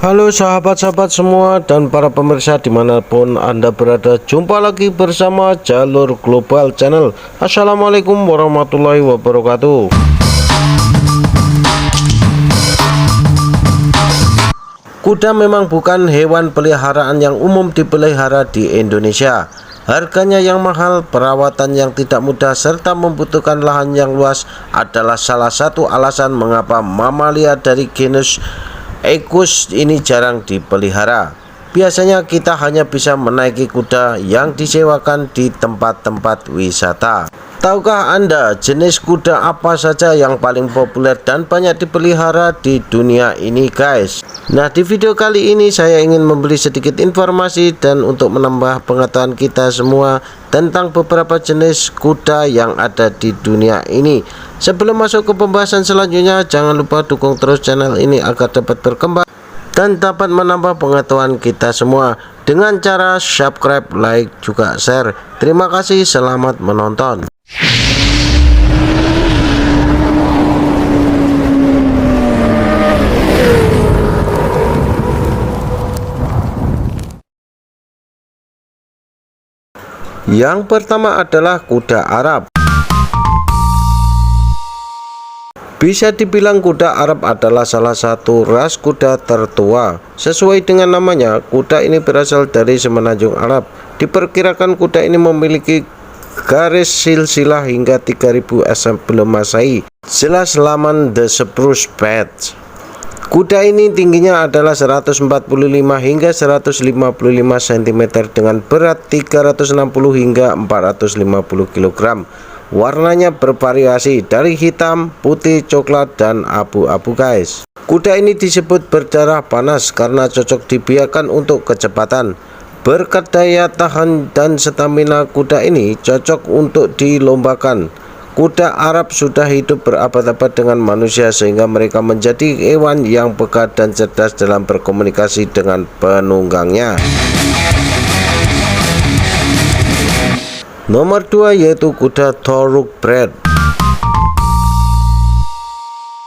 Halo sahabat-sahabat semua dan para pemirsa dimanapun Anda berada, jumpa lagi bersama Jalur Global Channel. Assalamualaikum warahmatullahi wabarakatuh. Kuda memang bukan hewan peliharaan yang umum dipelihara di Indonesia. Harganya yang mahal, perawatan yang tidak mudah, serta membutuhkan lahan yang luas adalah salah satu alasan mengapa mamalia dari genus Equus ini jarang dipelihara. Biasanya kita hanya bisa menaiki kuda yang disewakan di tempat-tempat wisata. Tahukah Anda jenis kuda apa saja yang paling populer dan banyak dipelihara di dunia ini, guys? Nah, di video kali ini saya ingin memberi sedikit informasi dan untuk menambah pengetahuan kita semua tentang beberapa jenis kuda yang ada di dunia ini. Sebelum masuk ke pembahasan selanjutnya, jangan lupa dukung terus channel ini agar dapat berkembang dan dapat menambah pengetahuan kita semua dengan cara subscribe, like, juga share. Terima kasih, selamat menonton. Yang pertama adalah kuda Arab. Bisa dibilang kuda Arab adalah salah satu ras kuda tertua. Sesuai dengan namanya, kuda ini berasal dari semenanjung Arab. Diperkirakan kuda ini memiliki garis silsilah hingga 3000 sebelum Masehi. Jelas laman The Spruce Patch. Kuda ini tingginya adalah 145 hingga 155 cm dengan berat 360 hingga 450 kg. Warnanya bervariasi dari hitam, putih, coklat, dan abu-abu, guys. Kuda ini disebut berdarah panas karena cocok dibiarkan untuk kecepatan. Berkat daya tahan dan stamina kuda ini cocok untuk dilombakan. Kuda Arab sudah hidup berabad-abad dengan manusia sehingga mereka menjadi hewan yang peka dan cerdas dalam berkomunikasi dengan penunggangnya. Nomor 2 yaitu kuda Thoroughbred.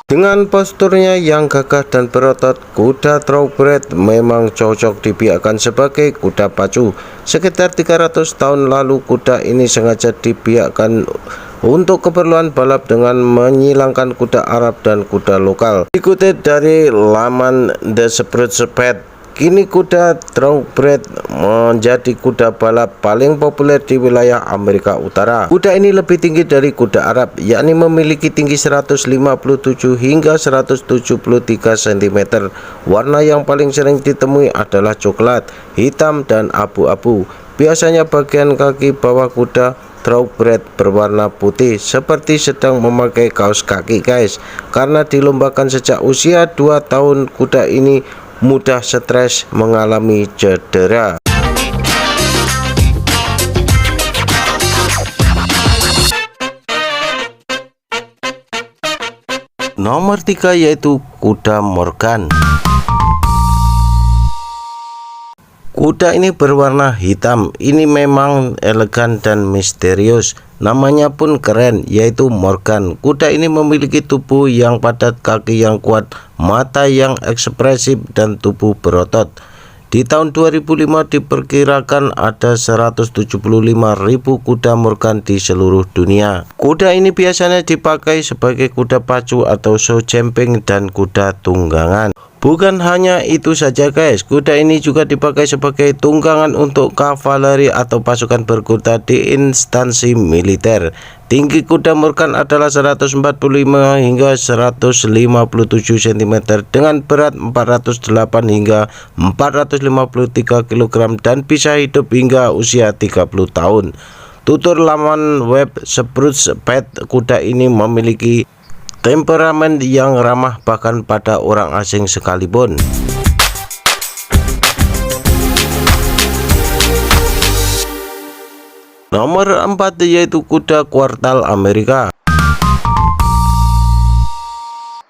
Dengan posturnya yang gagah dan berotot, kuda Thoroughbred memang cocok dibiarkan sebagai kuda pacu. Sekitar 300 tahun lalu kuda ini sengaja dibiarkan untuk keperluan balap dengan menyilangkan kuda Arab dan kuda lokal. Dikutip dari laman The Spruce Patch, kini kuda Thoroughbred menjadi kuda balap paling populer di wilayah Amerika Utara. Kuda ini lebih tinggi dari kuda Arab, yakni memiliki tinggi 157 hingga 173 cm. Warna yang paling sering ditemui adalah coklat, hitam, dan abu-abu. Biasanya bagian kaki bawah kuda Thoroughbred berwarna putih seperti sedang memakai kaos kaki, guys. Karena dilombakan sejak usia 2 tahun, kuda ini mudah stres mengalami cedera. Nomor 3 yaitu kuda Morgan. Kuda ini berwarna hitam. Ini memang elegan dan misterius. Namanya pun keren, yaitu Morgan. Kuda ini memiliki tubuh yang padat, kaki yang kuat, mata yang ekspresif, dan tubuh berotot. Di tahun 2005 diperkirakan ada 175.000 kuda Morgan di seluruh dunia. Kuda ini biasanya dipakai sebagai kuda pacu atau show jumping dan kuda tunggangan. Bukan hanya itu saja, guys, kuda ini juga dipakai sebagai tunggangan untuk kavaleri atau pasukan berkuda di instansi militer. Tinggi kuda Morgan adalah 145 hingga 157 cm dengan berat 408 hingga 453 kg dan bisa hidup hingga usia 30 tahun. Tutur laman web Spruce Patch, kuda ini memiliki temperamen yang ramah bahkan pada orang asing sekalipun. Nomor 4 yaitu kuda Kuartal Amerika.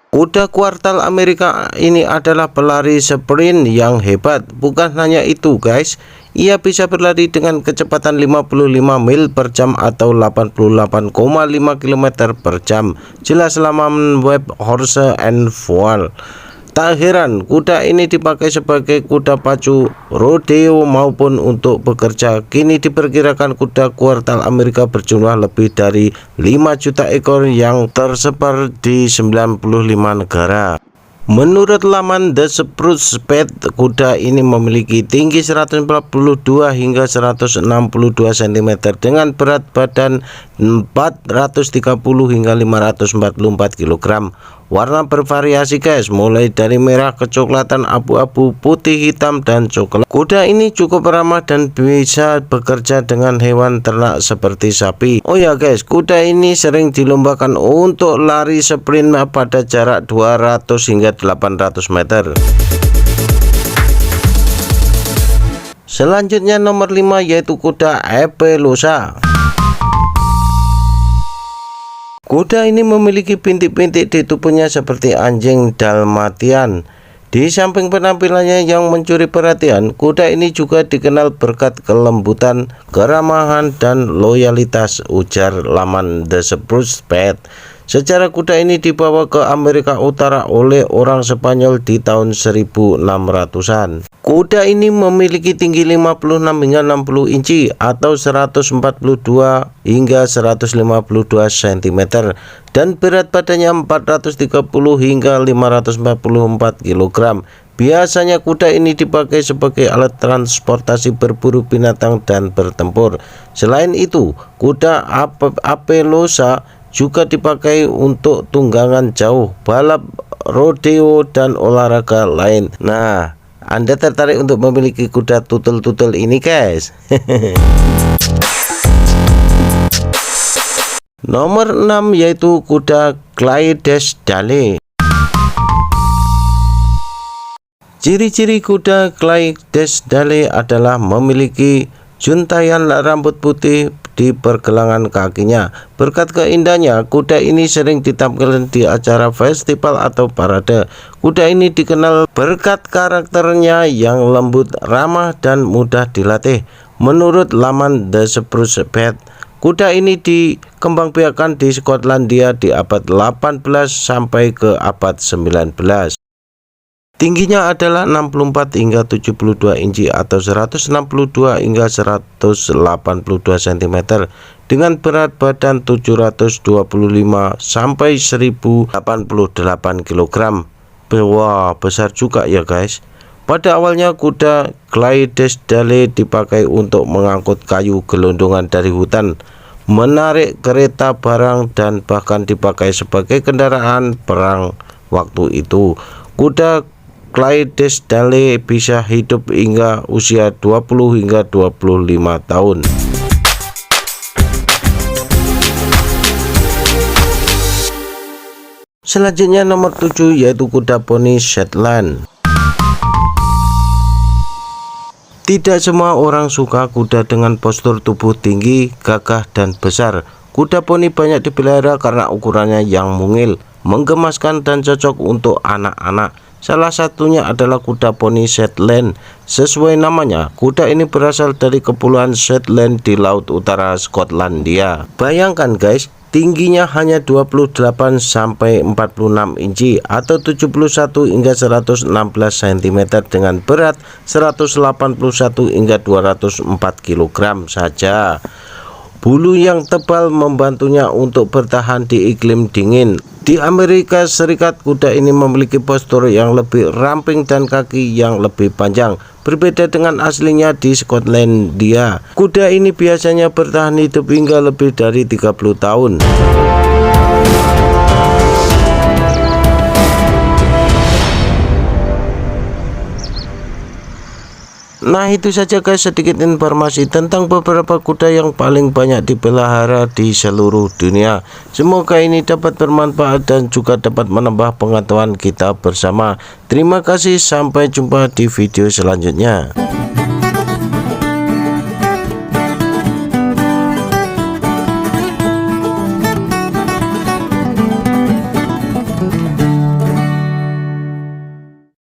Kuda Kuartal Amerika ini adalah pelari sprint yang hebat. Bukan hanya itu, guys, ia bisa berlari dengan kecepatan 55 mil per jam atau 88,5 km per jam. Jelas laman web Horse and Foal. Tak heran kuda ini dipakai sebagai kuda pacu rodeo maupun untuk bekerja. Kini diperkirakan kuda kuartal Amerika berjumlah lebih dari 5 juta ekor yang tersebar di 95 negara. Menurut laman The Spruce Pet, kuda ini memiliki tinggi 142 hingga 162 cm dengan berat badan 430 hingga 544 kg. Warna bervariasi guys, mulai dari merah kecoklatan, abu-abu, putih, hitam, dan coklat. Kuda ini cukup ramah dan bisa bekerja dengan hewan ternak seperti sapi. Oh ya guys, kuda ini sering dilombakan untuk lari sprint pada jarak 200 hingga 800 meter. Selanjutnya nomor 5 yaitu kuda Appaloosa. Kuda ini memiliki bintik-bintik di tubuhnya seperti anjing Dalmatian. Di samping penampilannya yang mencuri perhatian, kuda ini juga dikenal berkat kelembutan, keramahan, dan loyalitas, ujar laman The Spruce Pet. Sejarah kuda ini dibawa ke Amerika Utara oleh orang Spanyol di tahun 1600-an. Kuda ini memiliki tinggi 56 hingga 60 inci atau 142 hingga 152 cm dan berat badannya 430 hingga 544 kg. Biasanya kuda ini dipakai sebagai alat transportasi berburu binatang dan bertempur. Selain itu, kuda Appaloosa juga dipakai untuk tunggangan jauh, balap, rodeo, dan olahraga lain. Nah, Anda tertarik untuk memiliki kuda tutul-tutul ini guys? Nomor 6 yaitu kuda Clydesdale. Ciri-ciri kuda Clydesdale adalah memiliki juntayan rambut putih di pergelangan kakinya. Berkat keindahannya, kuda ini sering ditampilkan di acara festival atau parade. Kuda ini dikenal berkat karakternya yang lembut, ramah, dan mudah dilatih. Menurut laman The Spruce Pet, kuda ini dikembangbiakkan di Skotlandia di abad 18 sampai ke abad 19. Tingginya adalah 64 hingga 72 inci atau 162 hingga 182 cm dengan berat badan 725 sampai 1088 kg. Wah, besar juga ya guys. Pada awalnya kuda Clydesdale dipakai untuk mengangkut kayu gelondongan dari hutan, menarik kereta barang, dan bahkan dipakai sebagai kendaraan perang waktu itu. Kuda Clydesdale bisa hidup hingga usia 20 hingga 25 tahun. Selanjutnya nomor 7 yaitu kuda poni Shetland. Tidak semua orang suka kuda dengan postur tubuh tinggi, gagah, dan besar. Kuda poni banyak dipelihara karena ukurannya yang mungil, menggemaskan, dan cocok untuk anak-anak. Salah satunya adalah kuda poni Shetland. Sesuai namanya, kuda ini berasal dari kepulauan Shetland di laut utara Skotlandia. Bayangkan guys, tingginya hanya 28 sampai 46 inci atau 71 hingga 116 cm dengan berat 181 hingga 204 kg saja. Bulu yang tebal membantunya untuk bertahan di iklim dingin. Di Amerika Serikat, kuda ini memiliki postur yang lebih ramping dan kaki yang lebih panjang. Berbeda dengan aslinya di Skotlandia, kuda ini biasanya bertahan hidup hingga lebih dari 30 tahun. Nah, itu saja guys sedikit informasi tentang beberapa kuda yang paling banyak dipelihara di seluruh dunia. Semoga ini dapat bermanfaat dan juga dapat menambah pengetahuan kita bersama. Terima kasih, sampai jumpa di video selanjutnya.